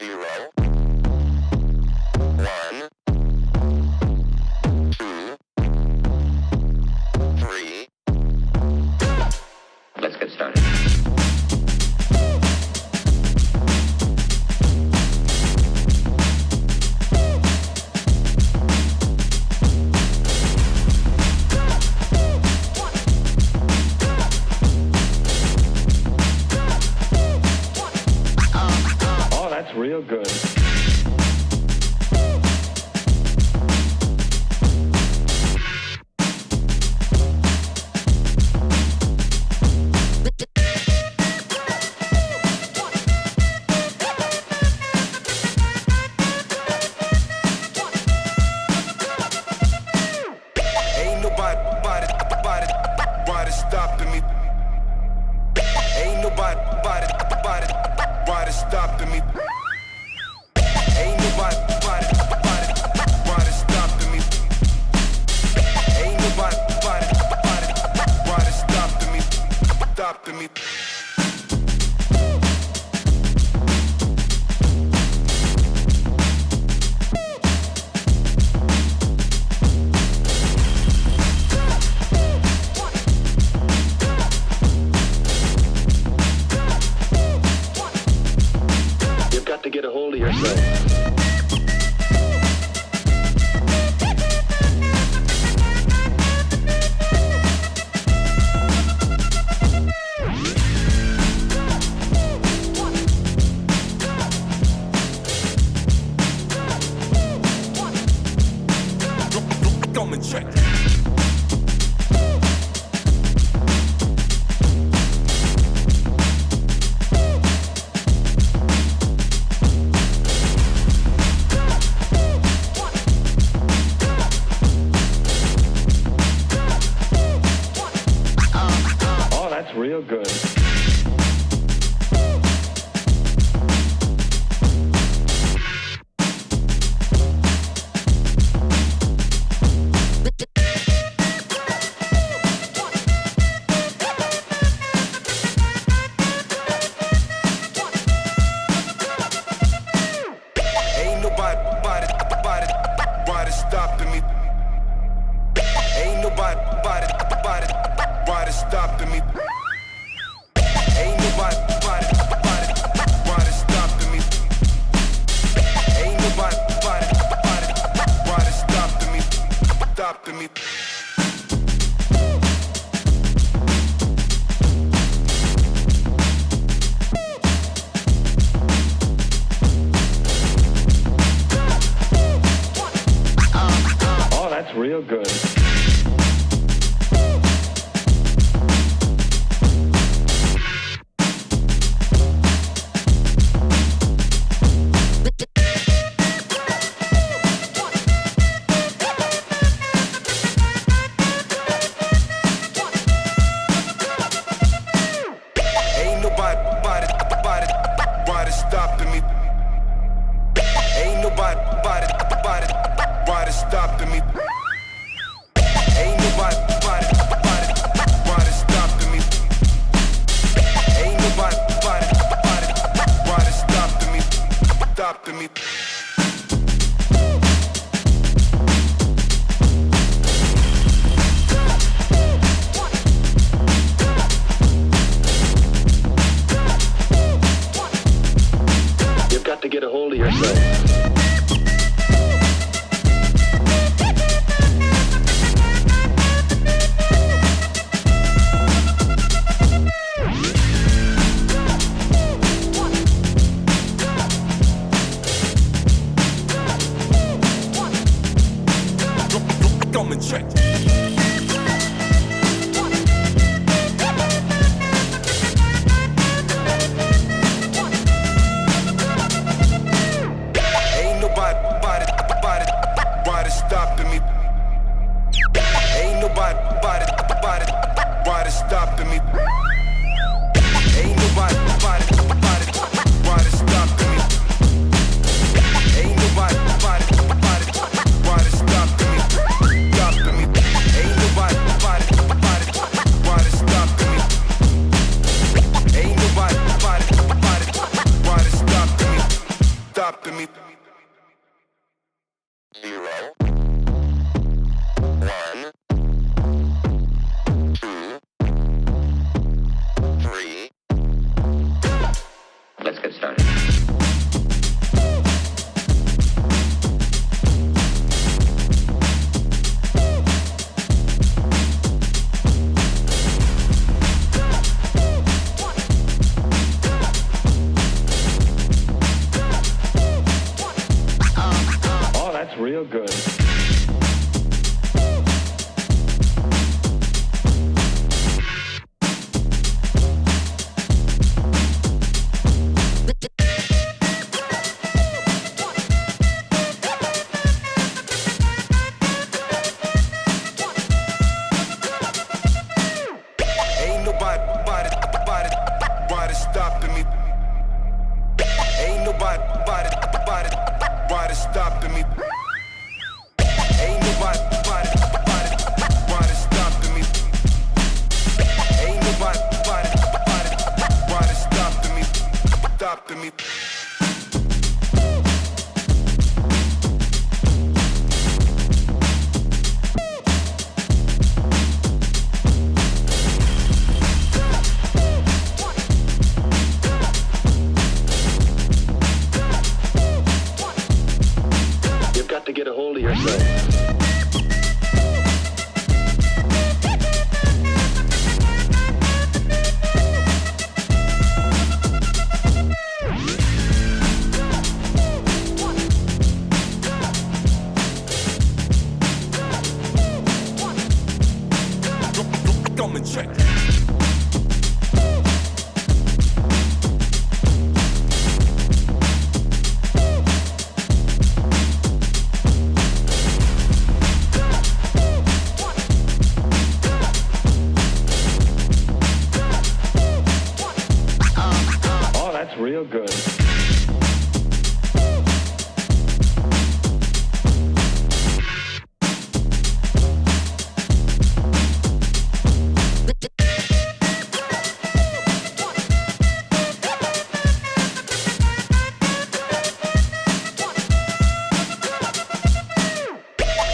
0, 1, 2, 3. Let's get started. Real good. Ain't nobody stopping me. Ain't nobody stopping me. Ain't nobody stopping me. Ain't nobody stopping me. You've got to get a hold of yourself. Check. Oh, that's real good. Ain't nobody stopping me. Ain't nobody stopping me. Ain't nobody stopping me. Ain't nobody stopping me. Oh, that's real good. Ain't nobody stopping me. Ain't nobody stopping me. Ain't nobody stopping me. Ain't nobody stopping me. You've got to get a hold of yourself. Come and check. Ain't nobody stopping me. Ain't nobody stopping me. Ain't nobody stopping me. Ain't nobody stopping me. Ain't nobody stopping me. Ain't nobody stopping me. stopping me. 0, 1, 2, 3. Let's get started. Oh, that's real good. Ain't nobody stopping me. Ain't nobody stopping me. Ain't nobody stopping me. Ain't nobody stopping me. You've got to get a hold of yourself. Come and check. Oh, that's real good.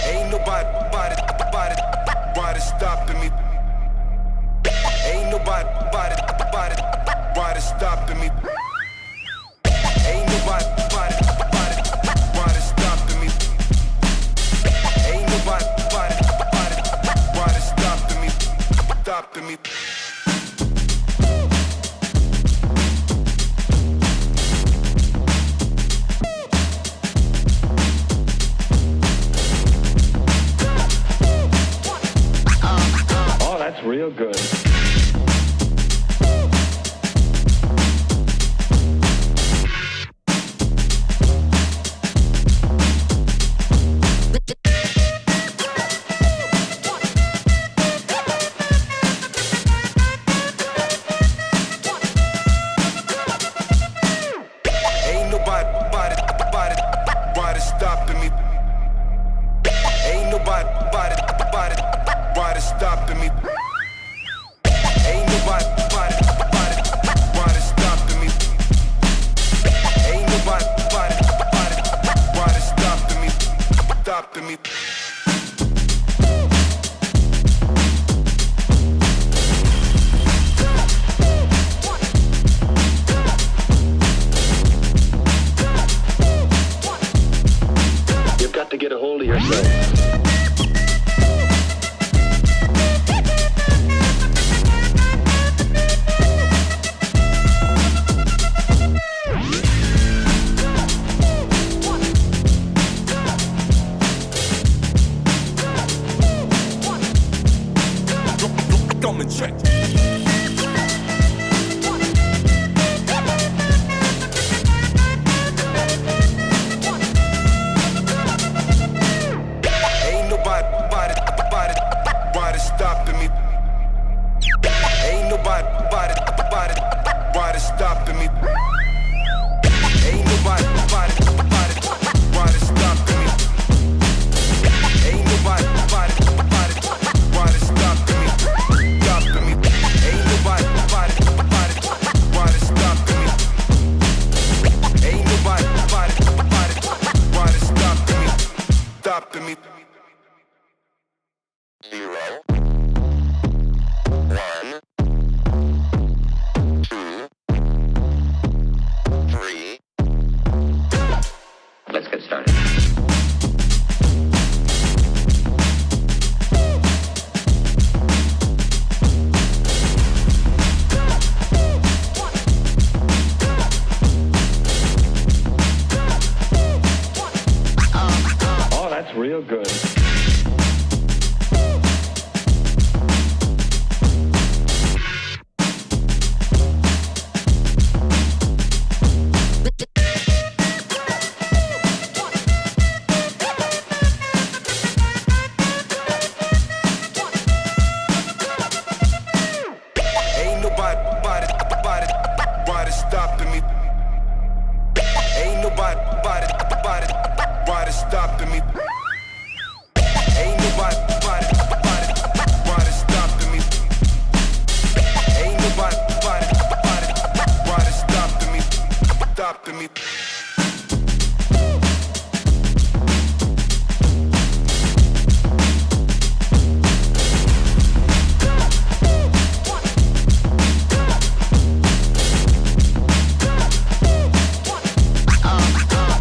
Ain't nobody stopping me. Ain't nobody stopping me. Ain't nobody stopping me. Ain't nobody stopping me. Oh, that's real good. Ain't nobody stopping me. Ain't nobody stopping me. Ain't nobody stopping me. Ain't nobody stopping me. You've got to get a hold of yourself. Come and check. real good. Ain't nobody stopping me. Ain't nobody stopping me. Ain't nobody stopping me. Ain't nobody stopping me.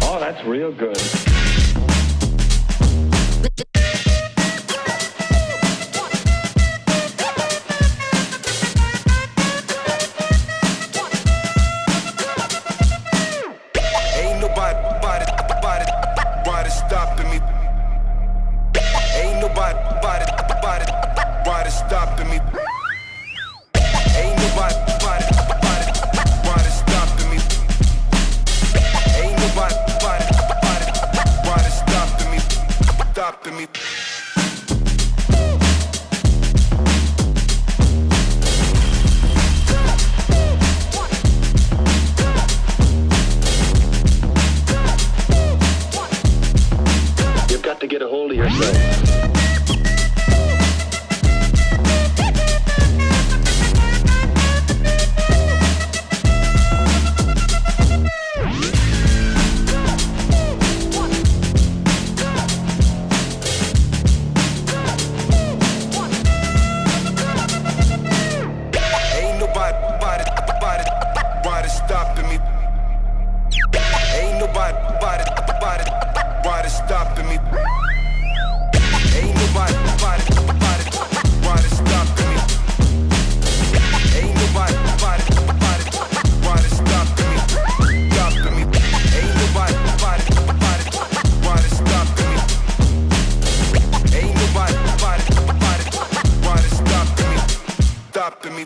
Oh, that's real good. Ain't nobody stopping me. Ain't nobody stopping me. Ain't nobody stopping me. Ain't nobody stopping me. You've got to get a hold of yourself. Ain't nobody stopping me. Ain't nobody stopping me. Ain't nobody stopping me. Ain't nobody stopping me. Ain't nobody stopping me. Ain't nobody stopping me.